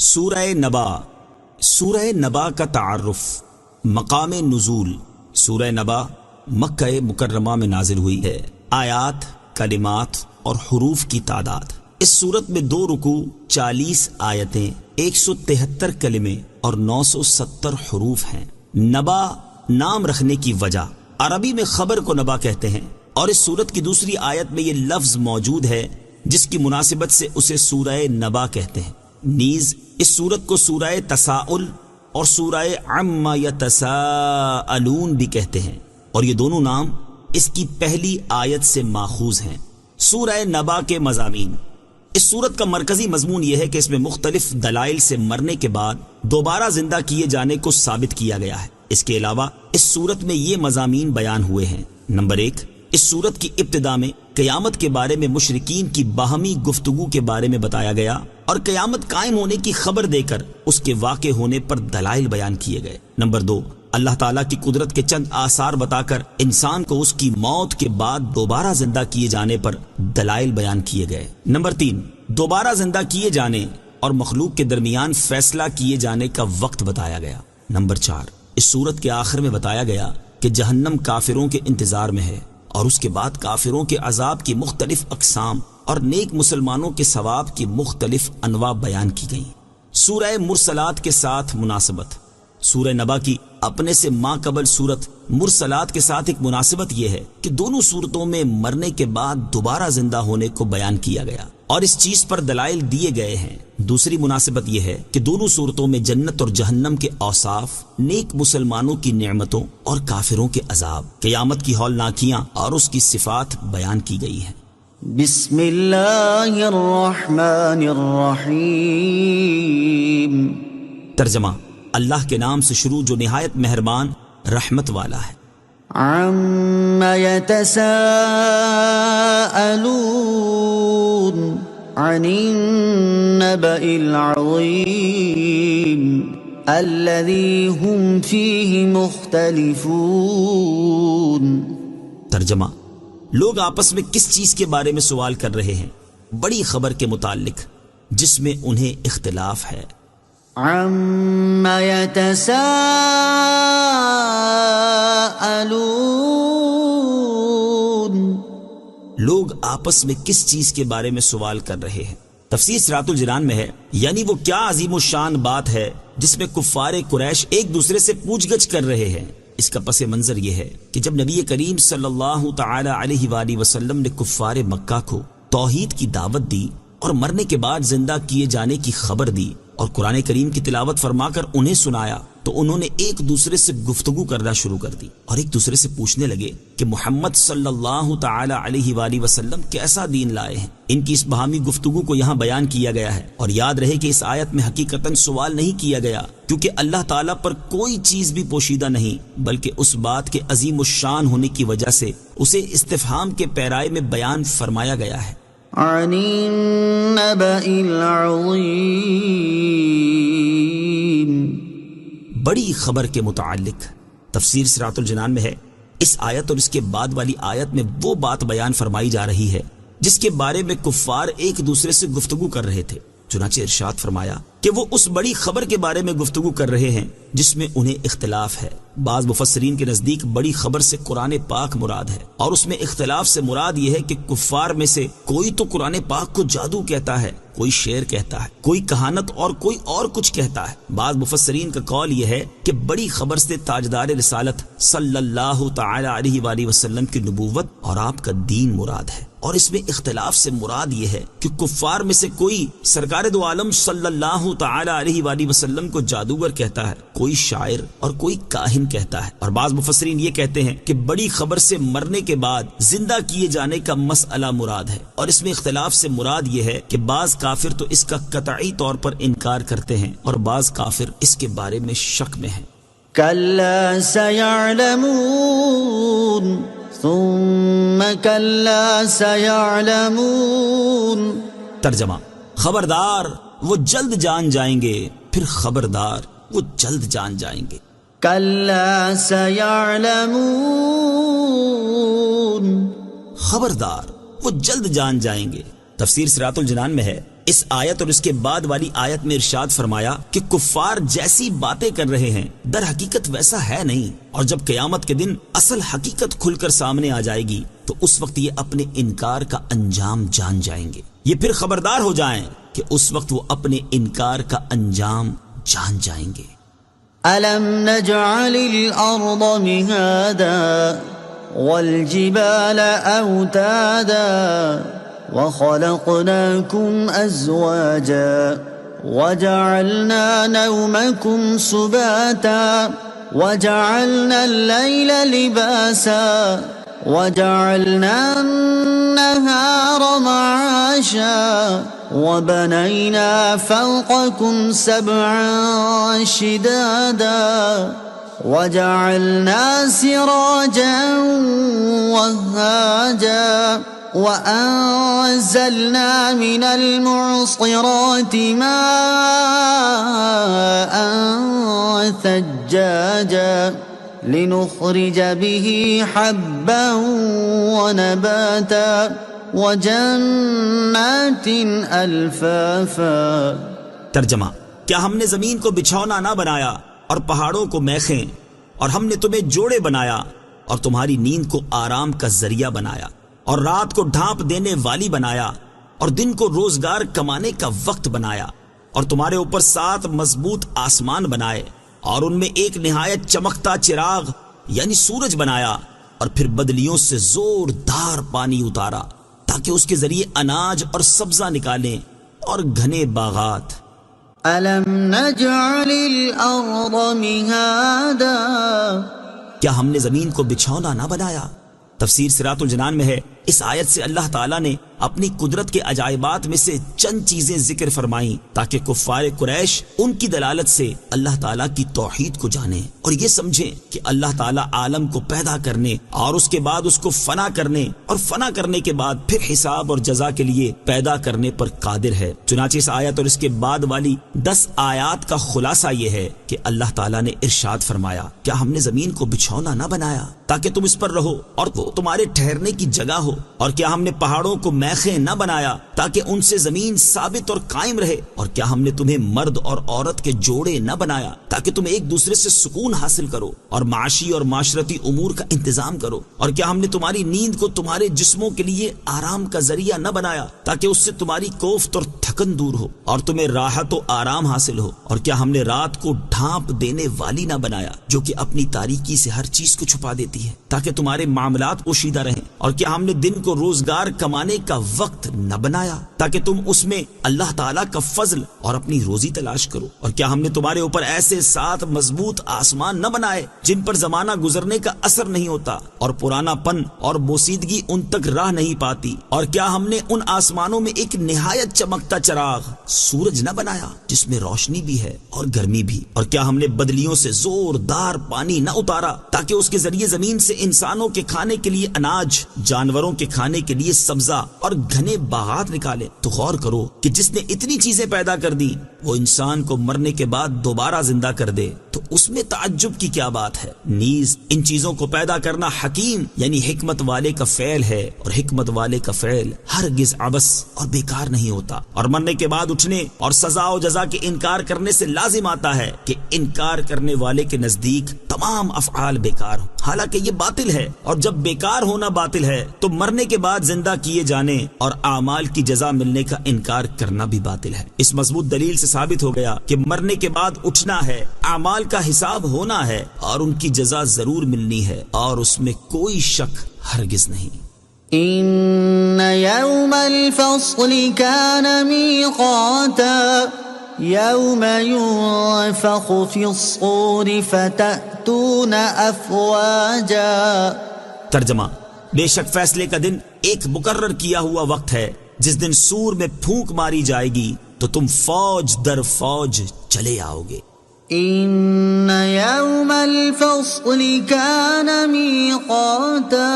سورہ نبا. سورہ نبا کا تعارف. مقام نزول. سورہ نبا مکہ مکرمہ میں نازل ہوئی ہے. آیات، کلمات اور حروف کی تعداد. اس سورت میں 2 رکوع، 40 آیتیں، 173 کلمے اور 970 حروف ہیں. نبا نام رکھنے کی وجہ، عربی میں خبر کو نبا کہتے ہیں، اور اس سورت کی دوسری آیت میں یہ لفظ موجود ہے جس کی مناسبت سے اسے سورہ نبا کہتے ہیں. نیز اس سورت کو سورہ تساؤل اور سورہ عما یتساءلون بھی کہتے ہیں، اور یہ دونوں نام اس کی پہلی آیت سے ماخوذ ہیں. سورہ نبا کے مضامین. اس سورت کا مرکزی مضمون یہ ہے کہ اس میں مختلف دلائل سے مرنے کے بعد دوبارہ زندہ کیے جانے کو ثابت کیا گیا ہے. اس کے علاوہ اس سورت میں یہ مضامین بیان ہوئے ہیں. نمبر 1، اس سورت کی ابتدا میں قیامت کے بارے میں مشرکین کی باہمی گفتگو کے بارے میں بتایا گیا، اور قیامت قائم ہونے کی خبر دے کر اس کے واقع ہونے پر دلائل بیان کیے گئے. نمبر 2، اللہ تعالیٰ کی قدرت کے چند آثار بتا کر انسان کو اس کی موت کے بعد دوبارہ زندہ کیے جانے پر دلائل بیان کیے گئے. نمبر 3، دوبارہ زندہ کیے جانے اور مخلوق کے درمیان فیصلہ کیے جانے کا وقت بتایا گیا. نمبر 4، اس سورت کے آخر میں بتایا گیا کہ جہنم کافروں کے انتظار میں ہے، اور اس کے بعد کافروں کے عذاب کی مختلف اقسام اور نیک مسلمانوں کے ثواب کی مختلف انواع بیان کی گئیں. سورہ مرسلات کے ساتھ مناسبت. سورہ نبا کی اپنے سے ماں قبل سورت مرسلات کے ساتھ ایک مناسبت یہ ہے کہ دونوں سورتوں میں مرنے کے بعد دوبارہ زندہ ہونے کو بیان کیا گیا اور اس چیز پر دلائل دیے گئے ہیں. دوسری مناسبت یہ ہے کہ دونوں صورتوں میں جنت اور جہنم کے اوصاف، نیک مسلمانوں کی نعمتوں اور کافروں کے عذاب، قیامت کی ہولناکیاں اور اس کی صفات بیان کی گئی ہیں. بسم اللہ الرحمن الرحیم. ترجمہ: اللہ کے نام سے شروع جو نہایت مہربان رحمت والا ہے. عم يتساءلون عن النبأ العظيم الذي هم فيه مختلفون. ترجمہ: لوگ آپس میں کس چیز کے بارے میں سوال کر رہے ہیں؟ بڑی خبر کے متعلق جس میں انہیں اختلاف ہے. عم يتساءلون. لوگ آپس میں کس چیز کے بارے میں سوال کر رہے ہیں؟ تفسیر صراط الجنان میں ہے، یعنی وہ کیا عظیم الشان بات ہے جس میں کفار قریش ایک دوسرے سے پوچھ گچھ کر رہے ہیں. اس کا پس منظر یہ ہے کہ جب نبی کریم صلی اللہ تعالی علیہ وآلہ وسلم نے کفار مکہ کو توحید کی دعوت دی اور مرنے کے بعد زندہ کیے جانے کی خبر دی اور قرآن کریم کی تلاوت فرما کر انہیں سنایا، تو انہوں نے ایک دوسرے سے گفتگو کرنا شروع کر دی اور ایک دوسرے سے پوچھنے لگے کہ محمد صلی اللہ تعالی علیہ وآلہ وسلم کیسا دین لائے ہیں. ان کی اس باہمی گفتگو کو یہاں بیان کیا گیا ہے، اور یاد رہے کہ اس آیت میں حقیقتاً سوال نہیں کیا گیا، کیونکہ اللہ تعالیٰ پر کوئی چیز بھی پوشیدہ نہیں، بلکہ اس بات کے عظیم الشان ہونے کی وجہ سے اسے استفہام کے پیرائے میں بیان فرمایا گیا ہے. عن النبأ العظیم. بڑی خبر کے متعلق. تفسیر صراط الجنان میں ہے، اس آیت اور اس کے بعد والی آیت میں وہ بات بیان فرمائی جا رہی ہے جس کے بارے میں کفار ایک دوسرے سے گفتگو کر رہے تھے. چنانچہ ارشاد فرمایا کہ وہ اس بڑی خبر کے بارے میں گفتگو کر رہے ہیں جس میں انہیں اختلاف ہے. بعض مفسرین کے نزدیک بڑی خبر سے قرآن پاک مراد ہے، اور اس میں اختلاف سے مراد یہ ہے کہ کفار میں سے کوئی تو قرآن پاک کو جادو کہتا ہے، کوئی شعر کہتا ہے، کوئی کہانت اور کوئی اور کچھ کہتا ہے. بعض مفسرین کا قول یہ ہے کہ بڑی خبر سے تاجدار رسالت صلی اللہ تعالی علیہ وآلہ وسلم کی نبوت اور آپ کا دین مراد ہے، اور اس میں اختلاف سے مراد یہ ہے کہ کفار میں سے کوئی سرکار دو عالم صلی اللہ تعالی علیہ وآلہ وسلم کو جادوگر کہتا ہے، کوئی شاعر اور کوئی کاہن کہتا ہے. اور بعض مفسرین یہ کہتے ہیں کہ بڑی خبر سے مرنے کے بعد زندہ کیے جانے کا مسئلہ مراد ہے، اور اس میں اختلاف سے مراد یہ ہے کہ بعض کافر تو اس کا قطعی طور پر انکار کرتے ہیں اور بعض کافر اس کے بارے میں شک میں ہیں. کلا سیعلمون ثم کلا سیعلمون. ترجمہ: خبردار وہ جلد جان جائیں گے، پھر خبردار وہ جلد جان جائیں گے. کلا سیعلمون. خبردار وہ جلد جان جائیں گے، تفسیر صراط الجنان میں ہے، اس آیت اور اس کے بعد والی آیت میں ارشاد فرمایا کہ کفار جیسی باتیں کر رہے ہیں در حقیقت ویسا ہے نہیں، اور جب قیامت کے دن اصل حقیقت کھل کر سامنے آ جائے گی تو اس وقت یہ اپنے انکار کا انجام جان جائیں گے، یہ پھر خبردار ہو جائیں کہ اس وقت وہ اپنے انکار کا انجام جان جائیں گے۔ أَلَمْ نَجْعَلِ الْأَرْضَ مِهَادًا وَالْجِبَالَ أَوْتَادًا وَخَلَقْنَاكُمْ أَزْوَاجًا وَجَعَلْنَا نَوْمَكُمْ سُبَاتًا وَجَعَلْنَا اللَّيْلَ لِبَاسًا وَجَعَلْنَا النَّهَارَ مَعَاشًا وَبَنَيْنَا فَوْقَكُمْ سَبْعًا شِدَادًا وَجَعَلْنَا سِرَاجًا وَهَّاجًا وَأَنزَلْنَا مِنَ الْمُعْصِرَاتِ مَاءً ثَجَّاجًا لِنُخْرِجَ بِهِ حَبًّا وَنَبَاتًا وَجَنَّاتٍ أَلْفَافًا۔ ترجمہ: کیا ہم نے زمین کو بچھونا نہ بنایا اور پہاڑوں کو میخیں، اور ہم نے تمہیں جوڑے بنایا اور تمہاری نیند کو آرام کا ذریعہ بنایا، اور رات کو ڈھانپ دینے والی بنایا، اور دن کو روزگار کمانے کا وقت بنایا، اور تمہارے اوپر 7 مضبوط آسمان بنائے، اور ان میں ایک نہایت چمکتا چراغ یعنی سورج بنایا، اور پھر بدلیوں سے زوردار پانی اتارا تاکہ اس کے ذریعے اناج اور سبزہ نکالیں اور گھنے باغات۔ أَلَمْ نَجْعَلِ الْأَرْضَ مِهَادًا، کیا ہم نے زمین کو بچھونا نہ بنایا؟ تفسیر صراط الجنان میں ہے، اس آیت سے اللہ تعالیٰ نے اپنی قدرت کے عجائبات میں سے چند چیزیں ذکر فرمائیں تاکہ کفار قریش ان کی دلالت سے اللہ تعالیٰ کی توحید کو جانیں اور یہ سمجھیں کہ اللہ تعالیٰ عالم کو پیدا کرنے اور اس کے بعد اس کو فنا کرنے اور فنا کرنے کے بعد پھر حساب اور جزا کے لیے پیدا کرنے پر قادر ہے۔ چنانچہ اس آیت اور اس کے بعد والی 10 آیات کا خلاصہ یہ ہے کہ اللہ تعالیٰ نے ارشاد فرمایا، کیا ہم نے زمین کو بچھونا نہ بنایا تاکہ تم اس پر رہو اور وہ تمہارے ٹھہرنے کی جگہ ہو، اور کیا ہم نے پہاڑوں کو میخیں نہ بنایا تاکہ ان سے زمین ثابت اور قائم رہے، اور کیا ہم نے تمہیں مرد اور عورت کے جوڑے نہ بنایا تاکہ تم ایک دوسرے سے سکون حاصل کرو اور معاشی اور معاشرتی امور کا انتظام کرو، اور کیا ہم نے تمہاری نیند کو تمہارے جسموں کے لیے آرام کا ذریعہ نہ بنایا تاکہ اس سے تمہاری کوفت اور تھکن دور ہو اور تمہیں راحت و آرام حاصل ہو، اور کیا ہم نے رات کو ڈھانپ دینے والی نہ بنایا جو کہ اپنی تاریکی سے ہر چیز کو چھپا دیتی ہے تاکہ تمہارے معاملات پوشیدہ رہیں، اور کیا ہم نے دن کو روزگار کمانے کا وقت نہ بنایا تاکہ تم اس میں اللہ تعالیٰ کا فضل اور اپنی روزی تلاش کرو، اور کیا ہم نے تمہارے اوپر ایسے 7 مضبوط آسمان نہ بنائے جن پر زمانہ گزرنے کا اثر نہیں ہوتا اور پرانا پن اور بوسیدگی ان تک راہ نہیں پاتی، اور کیا ہم نے ان آسمانوں میں ایک نہایت چمکتا چراغ سورج نہ بنایا جس میں روشنی بھی ہے اور گرمی بھی، اور کیا ہم نے بدلیوں سے زوردار پانی نہ اتارا تاکہ اس کے ذریعے زمین سے انسانوں کے کھانے کے لیے اناج، جانوروں کے کھانے کے لیے سبزہ اور گھنے باغات نکالے۔ تو غور کرو کہ جس نے اتنی چیزیں پیدا کر دی وہ انسان کو مرنے کے بعد دوبارہ زندہ کر دے تو اس میں تعجب کی کیا بات ہے؟ نیز ان چیزوں کو پیدا کرنا حکیم یعنی حکمت والے کا فعل ہے، اور حکمت والے کا فعل ہرگز عبث اور بیکار نہیں ہوتا، اور مرنے کے بعد اٹھنے اور سزا و جزا کے انکار کرنے سے لازم آتا ہے کہ انکار کرنے والے کے نزدیک تمام افعال بیکار ہوں، حالانکہ یہ باطل ہے، اور جب بیکار ہونا باطل ہے تو مرنے کے بعد زندہ کیے جانے اور اعمال کی جزا ملنے کا انکار کرنا بھی باطل ہے۔ اس مضبوط دلیل سے ثابت ہو گیا کہ مرنے کے بعد اٹھنا ہے، اعمال کا حساب ہونا ہے اور ان کی جزا ضرور ملنی ہے، اور اس میں کوئی شک ہرگز نہیں۔ إن يوم الفصل كان ميقاتا يوم ينفخ في الصور فتأتون أفواجا۔ ترجمہ: بے شک فیصلے کا دن ایک مقرر کیا ہوا وقت ہے جس دن سور میں پھونک ماری جائے گی تو تم فوج در فوج چلے آؤ گے۔ إن يوم الفصل كان ميقاتا،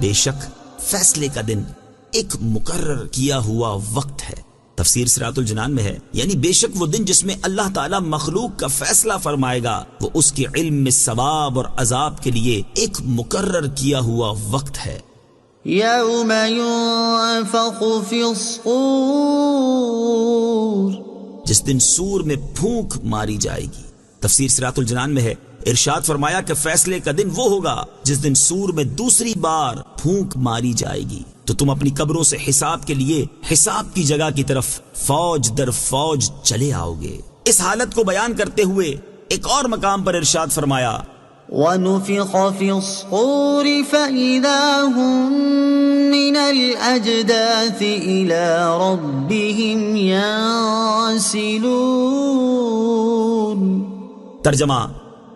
بے شک فیصلے کا دن ایک مقرر کیا ہوا وقت ہے۔ تفسیر صراط الجنان میں ہے، یعنی بے شک وہ دن جس میں اللہ تعالیٰ مخلوق کا فیصلہ فرمائے گا وہ اس کے علم میں ثواب اور عذاب کے لیے ایک مقرر کیا ہوا وقت ہے۔ يوم ينفخ في الصور جس دن سور میں پھونک ماری جائے گی. تفسیر صراط الجنان میں ہے، ارشاد فرمایا کہ فیصلے کا دن وہ ہوگا جس دن سور میں دوسری بار پھونک ماری جائے گی تو تم اپنی قبروں سے حساب کے لیے حساب کی جگہ کی طرف فوج در فوج چلے آؤ گے. اس حالت کو بیان کرتے ہوئے ایک اور مقام پر ارشاد فرمایا وَنُفِخَ فِي الصُّورِ فَإِذَا هُم مِّنَ الْأَجْدَاثِ إِلَى رَبِّهِمْ يَنسِلُونَ. ترجمہ،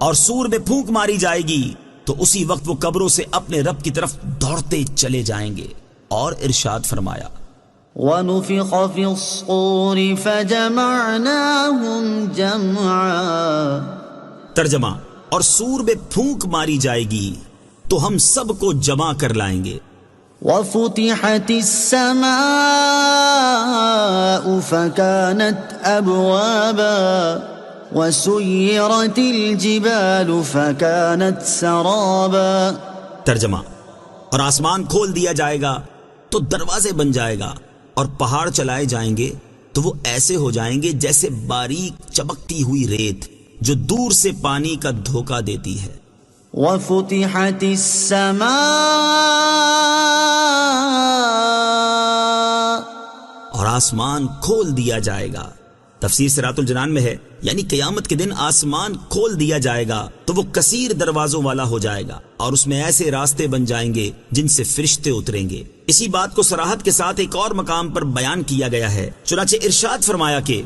اور سور میں پھونک ماری جائے گی تو اسی وقت وہ قبروں سے اپنے رب کی طرف دوڑتے چلے جائیں گے. اور ارشاد فرمایا وَنُفِخَ فِي الصُّورِ فَجَمَعْنَاهُمْ جَمْعًا. ترجمہ، اور سور میں پھونک ماری جائے گی تو ہم سب کو جمع کر لائیں گے. وَفُتِحَتِ السَّمَاءُ فَكَانَتْ أَبْوَابًا وَسُيِّرَتِ الْجِبَالُ فَكَانَتْ سَرَابًا. ترجمہ، اور آسمان کھول دیا جائے گا تو دروازے بن جائے گا، اور پہاڑ چلائے جائیں گے تو وہ ایسے ہو جائیں گے جیسے باریک چمکتی ہوئی ریت جو دور سے پانی کا دھوکہ دیتی ہے. وَفُتِحَتِ السَّمَاءُ اور آسمان کھول دیا جائے گا. تفسیر صراط الجنان میں ہے، یعنی قیامت کے دن آسمان کھول دیا جائے گا تو وہ کثیر دروازوں والا ہو جائے گا اور اس میں ایسے راستے بن جائیں گے جن سے فرشتے اتریں گے. اسی بات کو صراحت کے ساتھ ایک اور مقام پر بیان کیا گیا ہے. چنانچہ ارشاد فرمایا کہ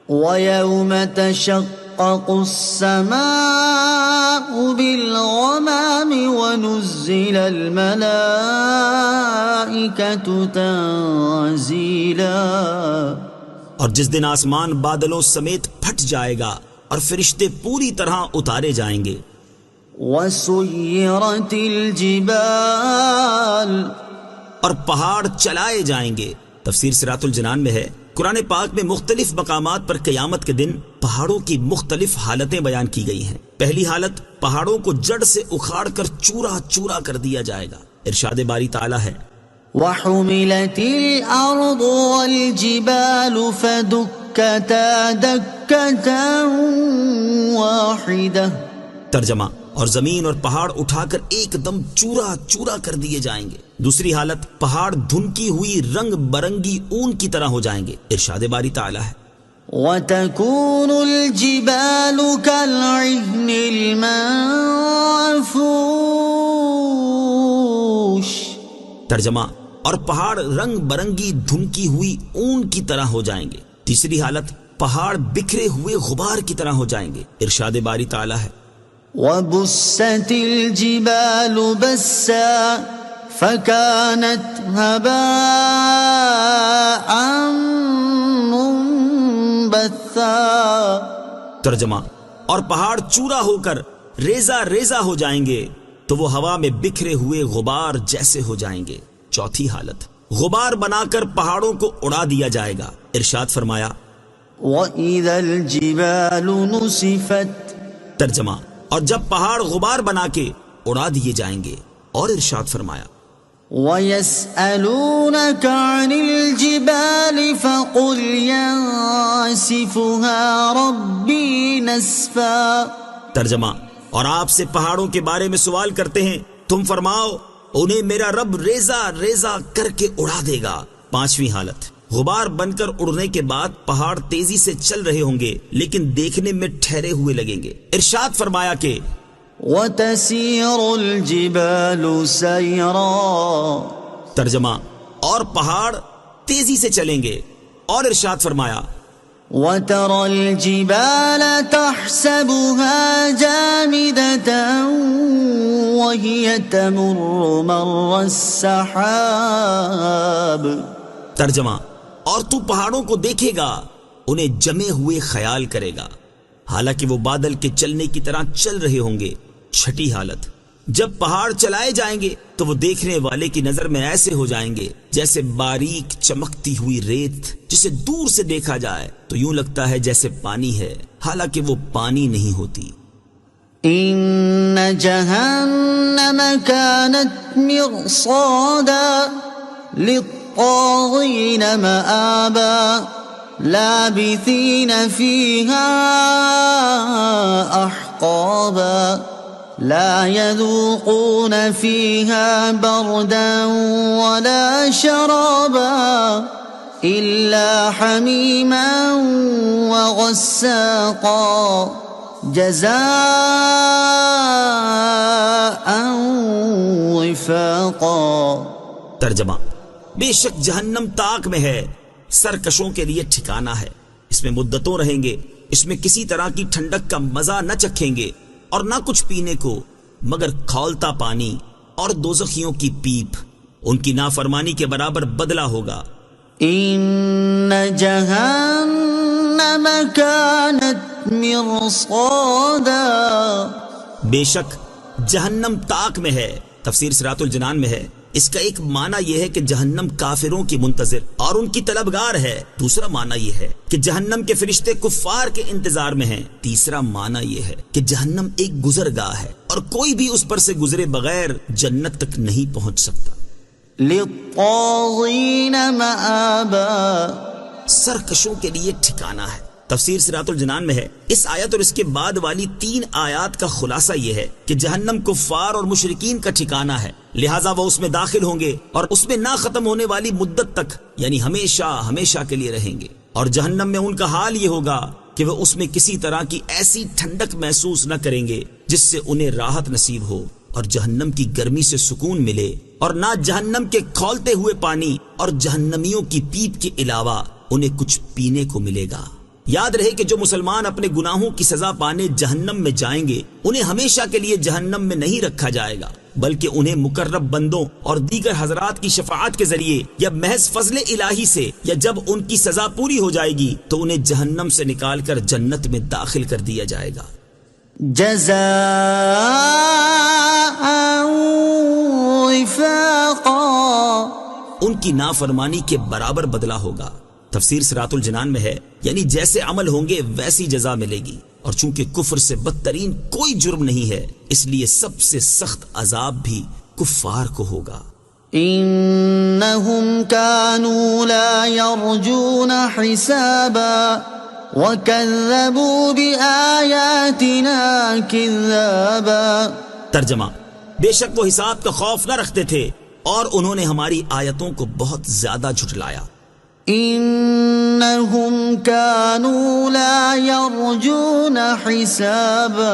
وَيَوْمَ تَشَقَّقُ السَّمَاءُ بِالْغَمَامِ وَنُزِّلَ الْمَلَائِكَةُ تَنزِيلًا. اور جس دن آسمان بادلوں سمیت پھٹ جائے گا اور فرشتے پوری طرح اتارے جائیں گے. وَسُيِّرَتِ الْجِبَالُ اور پہاڑ چلائے جائیں گے. تفسیر صراط الجنان میں ہے، قرآن پاک میں مختلف مقامات پر قیامت کے دن پہاڑوں کی مختلف حالتیں بیان کی گئی ہیں. پہلی حالت، پہاڑوں کو جڑ سے اکھاڑ کر چورا چورا کر دیا جائے گا. ارشاد باری تعالیٰ ہے وَحُمِلَتِ الْأَرْضُ وَالْجِبَالُ فَدُكَّتَا دَكَّةً وَاحِدَةً. ترجمہ، اور زمین اور پہاڑ اٹھا کر ایک دم چورا چورا کر دیے جائیں گے. دوسری حالت، پہاڑ دھنکی ہوئی رنگ برنگی اون کی طرح ہو جائیں گے. ارشاد باری تعالیٰ ہے وَتَكُونُ الْجِبَالُ كَالْعِهْنِ الْمَنفُوشِ. ترجمہ، اور پہاڑ رنگ برنگی دھنکی ہوئی اون کی طرح ہو جائیں گے. تیسری حالت، پہاڑ بکھرے ہوئے غبار کی طرح ہو جائیں گے. ارشاد باری تعالیٰ ہے وَبُسَّتِ الْجِبَالُ بَسًّا فَكَانَتْ هَبَاءً مُنبَثًّا. ترجمہ، اور پہاڑ چورا ہو کر ریزہ ریزہ ہو جائیں گے تو وہ ہوا میں بکھرے ہوئے غبار جیسے ہو جائیں گے. چوتھی حالت، غبار بنا کر پہاڑوں کو اڑا دیا جائے گا. ارشاد فرمایا وَإِذَا الْجِبَالُ نُسِفَتْ. ترجمہ، اور جب پہاڑ غبار بنا کے اڑا دیے جائیں گے. اور ارشاد فرمایا وَيَسْأَلُونَكَ عَنِ الْجِبَالِ فَقُلْ يَنسِفُهَا رَبِّي نَسْفًا. ترجمہ، اور آپ سے پہاڑوں کے بارے میں سوال کرتے ہیں، تم فرماؤ انہیں میرا رب ریزہ ریزہ کر کے اڑا دے گا. پانچویں حالت، غبار بن کر اڑنے کے بعد پہاڑ تیزی سے چل رہے ہوں گے لیکن دیکھنے میں ٹھہرے ہوئے لگیں گے. ارشاد فرمایا کہ وَتَسِيرُ الْجِبَالُ سَيْرًا. ترجمہ، اور پہاڑ تیزی سے چلیں گے. اور ارشاد فرمایا وَتَرَى الْجِبَالَ تَحْسَبُهَا جَامِدَةً وَهِيَ تَمُرُّ مَرَّ السَّحَابِ. ترجمہ، اور تو پہاڑوں کو دیکھے گا انہیں جمے ہوئے خیال کرے گا حالانکہ وہ بادل کے چلنے کی طرح چل رہے ہوں گے. چھٹی حالت، جب پہاڑ چلائے جائیں گے تو وہ دیکھنے والے کی نظر میں ایسے ہو جائیں گے جیسے باریک چمکتی ہوئی ریت جسے دور سے دیکھا جائے تو یوں لگتا ہے جیسے پانی ہے حالانکہ وہ پانی نہیں ہوتی. إن جهنم كانت مرصادا للطاغين مآبا لابثين فيها أحقابا لا يذوقون فيها بردا ولا شرابا إلا حميما وغساقا جزاء وفاقا۔ ترجمہ: بے شک جہنم تاک میں ہے، سرکشوں کے لیے ٹھکانہ ہے، اس میں مدتوں رہیں گے، اس میں کسی طرح کی ٹھنڈک کا مزہ نہ چکھیں گے اور نہ کچھ پینے کو مگر کھولتا پانی اور دوزخیوں کی پیپ، ان کی نافرمانی کے برابر بدلہ ہوگا۔ ان جہنم كانت مرصادا، بے شک جہنم تاک میں ہے، تفسیر صراط الجنان میں ہے۔ اس کا ایک معنی یہ ہے کہ جہنم کافروں کی منتظر اور ان کی طلبگار ہے، دوسرا معنی یہ ہے کہ جہنم کے فرشتے کفار کے انتظار میں ہیں، تیسرا معنی یہ ہے کہ جہنم ایک گزرگاہ ہے اور کوئی بھی اس پر سے گزرے بغیر جنت تک نہیں پہنچ سکتا۔ للطاغین مآبا، سرکشوں کے لیے ٹھکانہ ہے، تفسیر صراط الجنان میں ہے۔ اس آیت اور اس کے بعد والی 3 آیات کا خلاصہ یہ ہے کہ جہنم کفار اور مشرکین کا ٹھکانہ ہے، لہٰذا وہ اس میں داخل ہوں گے اور اس میں نہ ختم ہونے والی مدت تک، یعنی ہمیشہ ہمیشہ کے لیے رہیں گے، اور جہنم میں ان کا حال یہ ہوگا کہ وہ اس میں کسی طرح کی ایسی ٹھنڈک محسوس نہ کریں گے جس سے انہیں راحت نصیب ہو اور جہنم کی گرمی سے سکون ملے، اور نہ جہنم کے کھولتے ہوئے پانی اور جہنمیوں کی پیپ کے علاوہ انہیں کچھ پینے کو ملے گا۔ یاد رہے کہ جو مسلمان اپنے گناہوں کی سزا پانے جہنم میں جائیں گے انہیں ہمیشہ کے لیے جہنم میں نہیں رکھا جائے گا، بلکہ انہیں مقرب بندوں اور دیگر حضرات کی شفاعت کے ذریعے یا محض فضل الہی سے یا جب ان کی سزا پوری ہو جائے گی تو انہیں جہنم سے نکال کر جنت میں داخل کر دیا جائے گا۔ جزاء وفاقا، ان کی نافرمانی کے برابر بدلہ ہوگا، تفسیر صراط الجنان میں ہے، یعنی جیسے عمل ہوں گے ویسی جزا ملے گی، اور چونکہ کفر سے بدترین کوئی جرم نہیں ہے اس لیے سب سے سخت عذاب بھی کفار کو ہوگا۔ انہم كانوا لا يرجون حسابا وكذبوا بآیاتنا كذابا۔ ترجمہ: بے شک وہ حساب کا خوف نہ رکھتے تھے اور انہوں نے ہماری آیتوں کو بہت زیادہ جھٹلایا۔ انہم كانوا لا يرجون حسابا،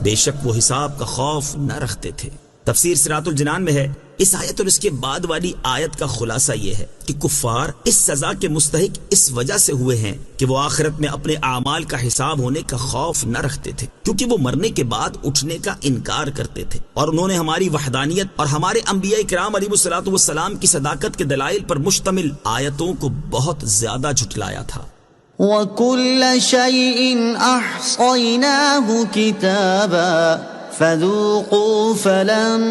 بے شک وہ حساب کا خوف نہ رکھتے تھے، تفسیر صراط الجنان میں ہے۔ اس آیت اور اس کے بعد والی آیت کا خلاصہ یہ ہے کہ کفار اس سزا کے مستحق اس وجہ سے ہوئے ہیں کہ وہ آخرت میں اپنے اعمال کا حساب ہونے کا خوف نہ رکھتے تھے، کیونکہ وہ مرنے کے بعد اٹھنے کا انکار کرتے تھے، اور انہوں نے ہماری وحدانیت اور ہمارے انبیاء کرام علیہ الصلوۃ والسلام کی صداقت کے دلائل پر مشتمل آیتوں کو بہت زیادہ جھٹلایا تھا۔ وَكُلَّ شَيْءٍ أَحْصَيْنَاهُ كِتَابًا فَذُوقُوا فَلَن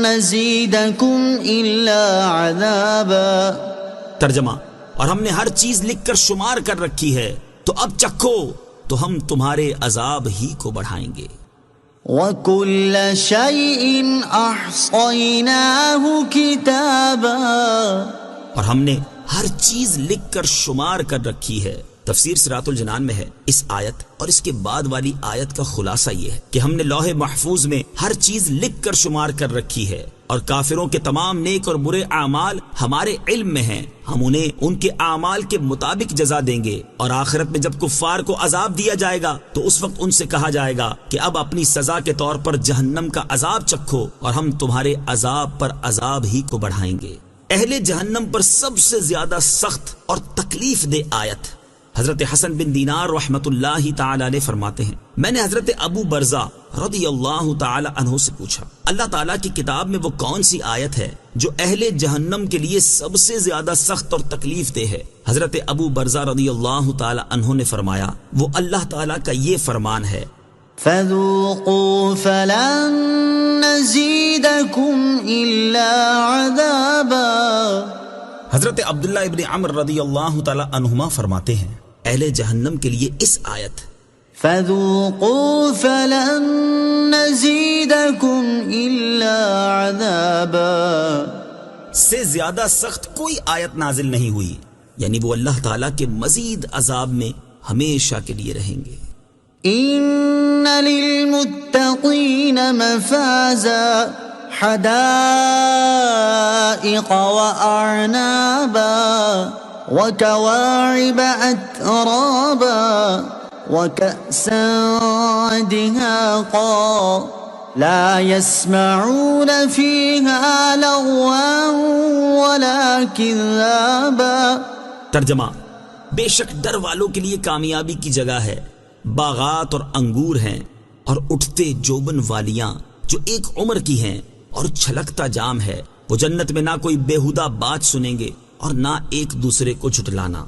نَّزِيدَكُمْ إِلَّا عَذَابًا۔ ترجمہ: اور ہم نے ہر چیز لکھ کر شمار کر رکھی ہے تو اب چکھو تو ہم تمہارے عذاب ہی کو بڑھائیں گے۔ وَكُلَّ شَيْءٍ أَحْصَيْنَاهُ كِتَابًا، اور ہم نے ہر چیز لکھ کر شمار کر رکھی ہے، تفسیر صراط الجنان میں ہے۔ اس آیت اور اس کے بعد والی آیت کا خلاصہ یہ ہے کہ ہم نے لوح محفوظ میں ہر چیز لکھ کر شمار کر رکھی ہے، اور کافروں کے تمام نیک اور برے اعمال ہمارے علم میں ہیں، ہم انہیں ان کے اعمال کے مطابق جزا دیں گے، اور آخرت میں جب کفار کو عذاب دیا جائے گا تو اس وقت ان سے کہا جائے گا کہ اب اپنی سزا کے طور پر جہنم کا عذاب چکھو اور ہم تمہارے عذاب پر عذاب ہی کو بڑھائیں گے۔ اہل جہنم پر سب سے زیادہ سخت اور تکلیف دہ آیت حضرت حسن بن دینار رحمت اللہ تعالی علیہ فرماتے ہیں، میں نے حضرت ابو برزہ رضی اللہ تعالی عنہ سے پوچھا، اللہ تعالیٰ کی کتاب میں وہ کون سی آیت ہے جو اہل جہنم کے لیے سب سے زیادہ سخت اور تکلیف دہ ہے؟ حضرت ابو برزہ رضی اللہ تعالی عنہ نے فرمایا، وہ اللہ تعالیٰ کا یہ فرمان ہے، فَذُوقُوا فَلَن نَّزِيدَكُمْ إِلَّا عَذَابًا۔ حضرت عبداللہ ابن عمر رضی اللہ تعالی عنہما فرماتے ہیں، اہل جہنم کے لیے اس آیت فذوقوا فلن نزيدكم إلا عذابا سے زیادہ سخت کوئی آیت نازل نہیں ہوئی، یعنی وہ اللہ تعالیٰ کے مزید عذاب میں ہمیشہ کے لیے رہیں گے۔ إن للمتقين مفازا حدائق وأعنابا وكواعب أترابا وكأسا دهاقا لا يسمعون فيها لغوا ولا كذابا۔ ترجمہ: بے شک ڈر والوں کے لیے کامیابی کی جگہ ہے، باغات اور انگور ہیں اور اٹھتے جوبن والیاں جو ایک عمر کی ہیں، اور چھلکتا جام ہے۔ وہ جنت میں نہ کوئی بیہودہ بات سنیں گے اور نہ ایک دوسرے کو جھٹلانا۔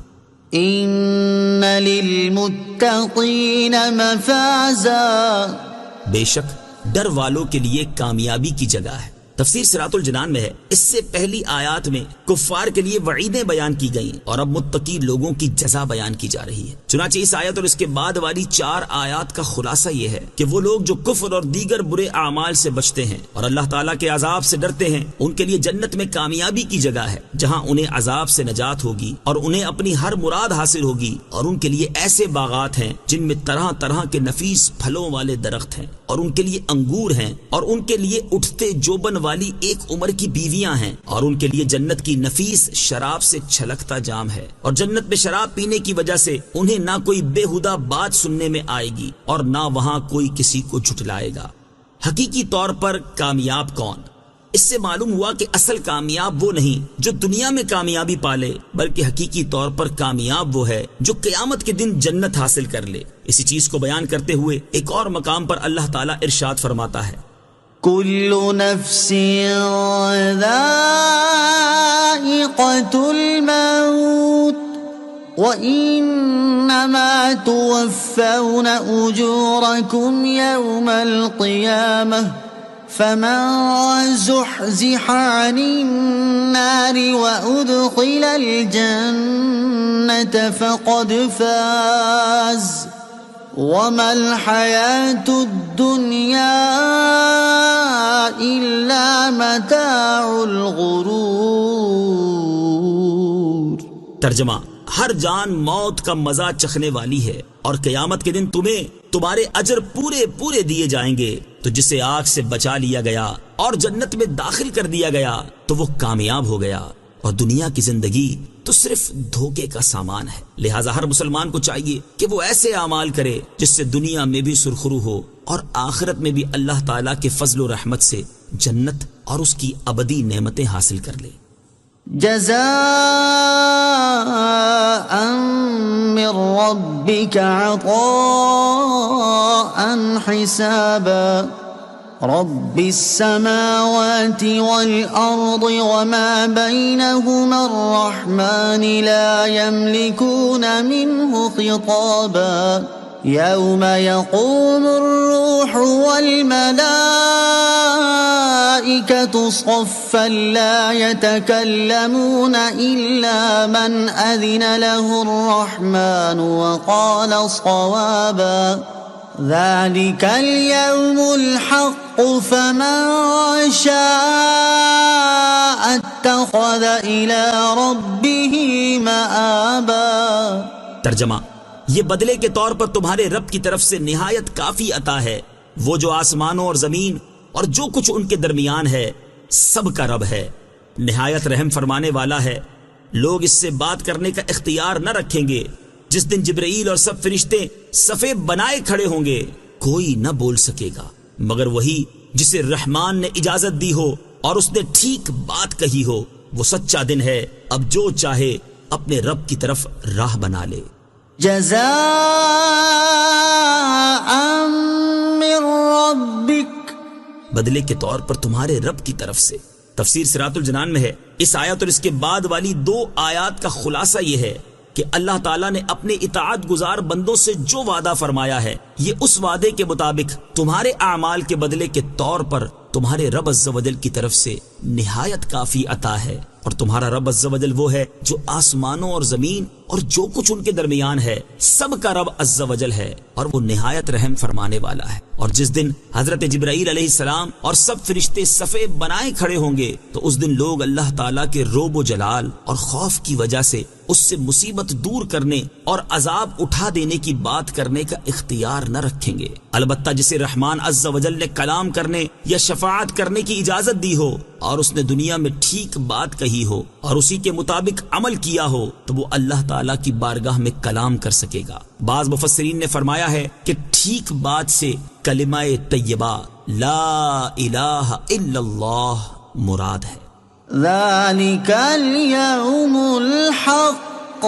ان للمتقین مفازا، بے شک ڈر والوں کے لیے کامیابی کی جگہ ہے۔ تفسیر صراط الجنان میں ہے، اس سے پہلی آیات میں کفار کے لیے وعیدیں بیان کی گئیں اور اب متقی لوگوں کی جزا بیان کی جا رہی ہے۔ چنانچہ اس آیت اور اس کے بعد والی 4 آیات کا خلاصہ یہ ہے کہ وہ لوگ جو کفر اور دیگر برے اعمال سے بچتے ہیں اور اللہ تعالیٰ کے عذاب سے ڈرتے ہیں، ان کے لیے جنت میں کامیابی کی جگہ ہے، جہاں انہیں عذاب سے نجات ہوگی اور انہیں اپنی ہر مراد حاصل ہوگی، اور ان کے لیے ایسے باغات ہیں جن میں طرح طرح کے نفیس پھلوں والے درخت ہیں، اور ان کے لیے انگور ہیں، اور ان کے لیے اٹھتے جوبن والی ایک عمر کی بیویاں ہیں، اور ان کے لیے جنت کی نفیس شراب سے چھلکتا جام ہے، اور جنت میں شراب پینے کی وجہ سے انہیں نہ کوئی بےہودہ بات سننے میں آئے گی اور نہ وہاں کوئی کسی کو جھٹلائے گا۔ حقیقی طور پر کامیاب کون؟ اس سے معلوم ہوا کہ اصل کامیاب وہ نہیں جو دنیا میں کامیابی پالے، بلکہ حقیقی طور پر کامیاب وہ ہے جو قیامت کے دن جنت حاصل کر لے۔ اسی چیز کو بیان کرتے ہوئے ایک اور مقام پر اللہ تعالیٰ ارشاد فرماتا ہے، كل نفس ذائقة الموت وإنما توفون أجوركم يوم القيامة فمن زحزح عن النار وأدخل الجنة فقد فاز وما الحياة الدنيا إلا متاع الغرور۔ ترجمہ: ہر جان موت کا مزہ چکھنے والی ہے، اور قیامت کے دن تمہیں تمہارے اجر پورے پورے دیے جائیں گے، تو جسے آگ سے بچا لیا گیا اور جنت میں داخل کر دیا گیا تو وہ کامیاب ہو گیا، اور دنیا کی زندگی تو صرف دھوکے کا سامان ہے۔ لہٰذا ہر مسلمان کو چاہیے کہ وہ ایسے اعمال کرے جس سے دنیا میں بھی سرخرو ہو اور آخرت میں بھی اللہ تعالیٰ کے فضل و رحمت سے جنت اور اس کی ابدی نعمتیں حاصل کر لے۔ جزاء من ربك عطاء حسابا رب السماوات والأرض وما بينهما الرحمن لا يملكون منه خطابا يوم يقوم الروح والملائكة صفا لا يتكلمون إلا من أذن له الرحمن وقال صوابا ذلك اليوم الحق فمن شاء اتخذ إلى ربه مآبا۔ ترجمہ: یہ بدلے کے طور پر تمہارے رب کی طرف سے نہایت کافی عطا ہے، وہ جو آسمانوں اور زمین اور جو کچھ ان کے درمیان ہے سب کا رب ہے، نہایت رحم فرمانے والا ہے۔ لوگ اس سے بات کرنے کا اختیار نہ رکھیں گے، جس دن جبرائیل اور سب فرشتے صفے بنائے کھڑے ہوں گے، کوئی نہ بول سکے گا مگر وہی جسے رحمان نے اجازت دی ہو اور اس نے ٹھیک بات کہی ہو۔ وہ سچا دن ہے، اب جو چاہے اپنے رب کی طرف راہ بنا لے۔ جزاء من ربک، بدلے کے طور پر تمہارے رب کی طرف سے۔ تفسیر صراط الجنان میں ہے، اس آیت اور اس کے بعد والی 2 آیات کا خلاصہ یہ ہے کہ اللہ تعالیٰ نے اپنے اطاعت گزار بندوں سے جو وعدہ فرمایا ہے، یہ اس وعدے کے مطابق تمہارے اعمال کے بدلے کے طور پر تمہارے رب عز و جل کی طرف سے نہایت کافی عطا ہے۔ اور تمہارا رب عز و جل وہ ہے جو آسمانوں اور زمین اور جو کچھ ان کے درمیان ہے سب کا رب عز و جل ہے، اور وہ نہایت رحم فرمانے والا ہے۔ اور جس دن حضرت جبرائیل علیہ السلام اور سب فرشتے صفے بنائے کھڑے ہوں گے تو اس دن لوگ اللہ تعالیٰ کے روب و جلال اور خوف کی وجہ سے اس سے مصیبت دور کرنے اور عذاب اٹھا دینے کی بات کرنے کا اختیار نہ رکھیں گے۔ البتہ جسے رحمان عز و جل نے کلام کرنے یا شفاعت کرنے کی اجازت دی ہو اور اس نے دنیا میں ٹھیک بات کہی ہو اور اسی کے مطابق عمل کیا ہو تو وہ اللہ تعالیٰ کی بارگاہ میں کلام کر سکے گا۔ بعض مفسرین نے فرمایا ہے کہ ٹھیک بات سے کلمہ طیبہ لا الہ الا اللہ مراد ہے۔ ذلك اليوم الحق،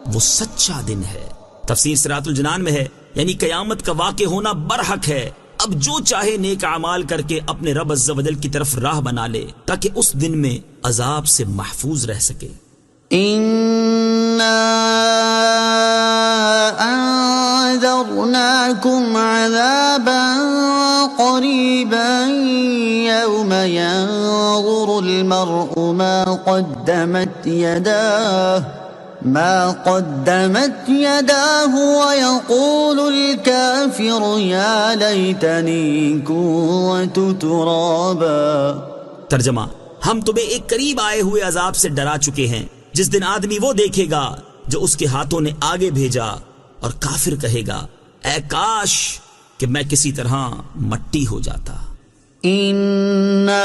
وہ سچا دن ہے۔ تفسیر صراط الجنان میں ہے یعنی قیامت کا واقع ہونا برحق ہے۔ اب جو چاہے نیک اعمال کر کے اپنے رب عز و جل کی طرف راہ بنا لے تاکہ اس دن میں عذاب سے محفوظ رہ سکے۔ انذرناكم عذابا قريبا يوم ينظر المرء ما قدمت يداه ويقول الكافر يا ليتني كنت ترابا۔ ترجمہ، ہم تمہیں ایک قریب آئے ہوئے عذاب سے ڈرا چکے ہیں جس دن آدمی وہ دیکھے گا جو اس کے ہاتھوں نے آگے بھیجا، اور کافر کہے گا اے کاش کہ میں کسی طرح مٹی ہو جاتا۔ اِنَّا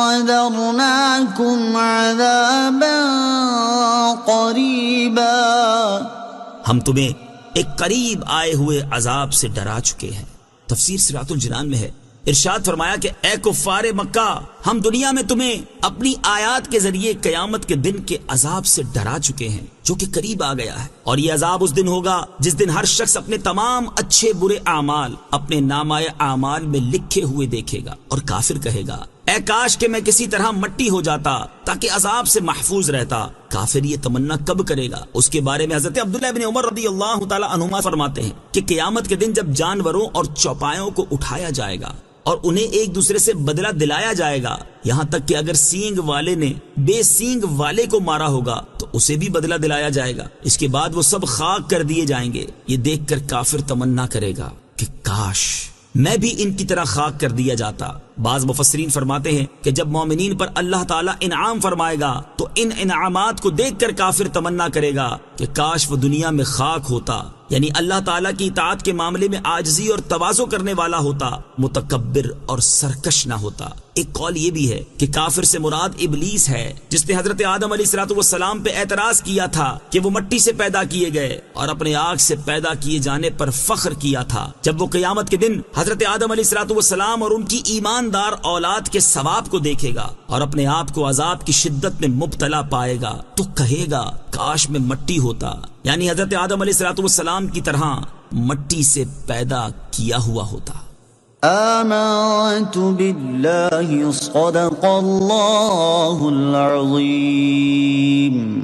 انذرناكم عذابا قریبا، ہم تمہیں ایک قریب آئے ہوئے عذاب سے ڈرا چکے ہیں۔ تفسیر صراط الجنان میں ہے، ارشاد فرمایا کہ اے کفار مکہ، ہم دنیا میں تمہیں اپنی آیات کے ذریعے قیامت کے دن کے عذاب سے ڈرا چکے ہیں جو کہ قریب آ گیا ہے، اور یہ عذاب اس دن ہوگا جس دن ہر شخص اپنے تمام اچھے برے اعمال اپنے نامہ اعمال میں لکھے ہوئے دیکھے گا، اور کافر کہے گا اے کاش کہ میں کسی طرح مٹی ہو جاتا تاکہ عذاب سے محفوظ رہتا۔ کافر یہ تمنا کب کرے گا؟ اس کے بارے میں حضرت عبداللہ بن عمر رضی اللہ تعالی عنہما فرماتے ہیں کہ قیامت کے دن جب جانوروں اور چوپایوں کو اٹھایا جائے گا اور انہیں ایک دوسرے سے بدلہ دلایا جائے گا، یہاں تک کہ اگر سینگ والے نے بے سینگ والے کو مارا ہوگا تو اسے بھی بدلہ دلایا جائے گا، اس کے بعد وہ سب خاک کر دیے جائیں گے۔ یہ دیکھ کر کافر تمنا کرے گا کہ کاش میں بھی ان کی طرح خاک کر دیا جاتا۔ بعض مفسرین فرماتے ہیں کہ جب مومنین پر اللہ تعالیٰ انعام فرمائے گا تو ان انعامات کو دیکھ کر کافر تمنا کرے گا کہ کاش وہ دنیا میں خاک ہوتا، یعنی اللہ تعالیٰ کی اطاعت کے معاملے میں عاجزی اور تواضع کرنے والا ہوتا، متکبر اور سرکش نہ ہوتا۔ ایک قول یہ بھی ہے کہ کافر سے مراد ابلیس ہے جس نے حضرت آدم علیہ السلام پہ اعتراض کیا تھا کہ وہ مٹی سے پیدا کیے گئے اور اپنے آگ سے پیدا کیے جانے پر فخر کیا تھا۔ جب وہ قیامت کے دن حضرت آدم علیہ السلام اور ان کی ایماندار اولاد کے ثواب کو دیکھے گا اور اپنے آپ کو عذاب کی شدت میں مبتلا پائے گا تو کہے گا کاش میں مٹی ہوتا، یعنی حضرت آدم علیہ السلام کی طرح مٹی سے پیدا کیا ہوا ہوتا۔ آمنت باللہ صدق اللہ العظیم۔